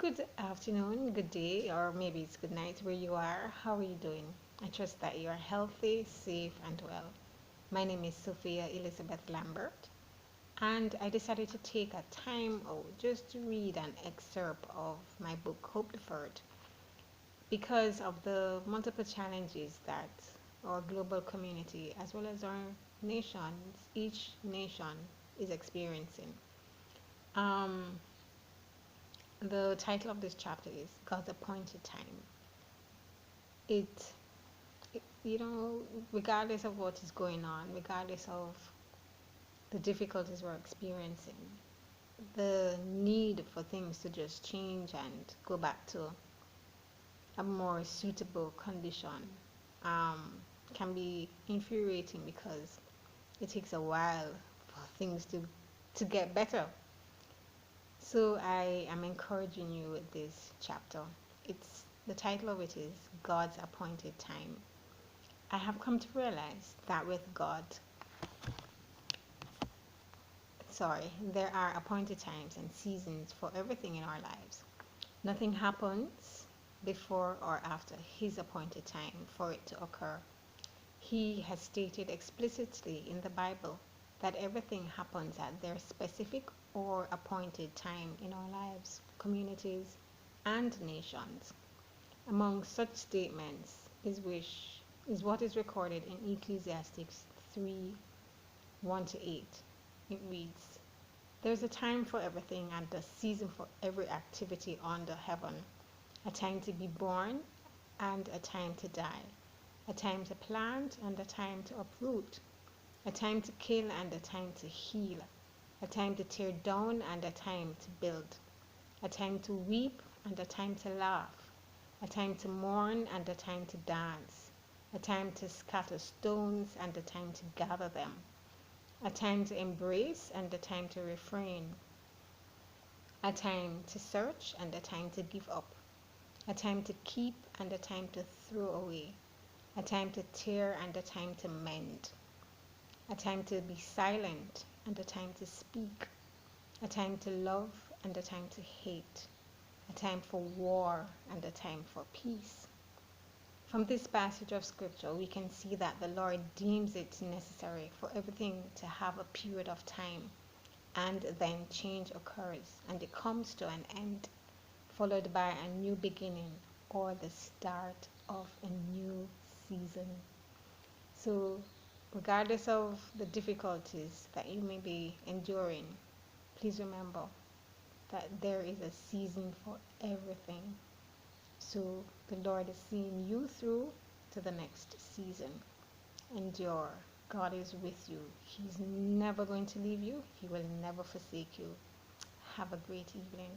Good afternoon, good day, or maybe it's good night where you are. How are you doing? I trust that you are healthy, safe, and well. My name is Sophia Elizabeth Lambert, and I decided to take a time out just to read an excerpt of my book, Hope Deferred, because of the multiple challenges that our global community, as well as our nations, each nation is experiencing. Um, the title of this chapter is God's Appointed Time. It regardless of what is going on, regardless of the difficulties we're experiencing, the need for things to just change and go back to a more suitable condition um, can be infuriating because it takes a while for things to get better. So I am encouraging you with this chapter. It's the title of it is God's Appointed Time. I have come to realize that with God, there are appointed times and seasons for everything in our lives. Nothing happens before or after His appointed time for it to occur. He has stated explicitly in the Bible that everything happens at their specific or appointed time in our lives, communities, and nations. Among such statements is what is recorded in Ecclesiastes 3 1 to 8. It reads, There's a time for everything and a season for every activity under heaven, a time to be born and a time to die, a time to plant and a time to uproot, a time to kill and a time to heal, a time to tear down and a time to build, a time to weep and a time to laugh, a time to mourn and a time to dance, a time to scatter stones and a time to gather them, a time to embrace and a time to refrain, a time to search and a time to give up, a time to keep and a time to throw away, a time to tear and a time to mend, a time to be silent and a time to speak, a time to love and a time to hate, a time for war and a time for peace. From this passage of scripture, we can see that the Lord deems it necessary for everything to have a period of time, and then change occurs and it comes to an end, followed by a new beginning or the start of a new season. So, regardless of the difficulties that you may be enduring, please remember that there is a season for everything. So, the Lord is seeing you through to the next season. Endure. God is with you. He's never going to leave you. He will never forsake you. Have a great evening.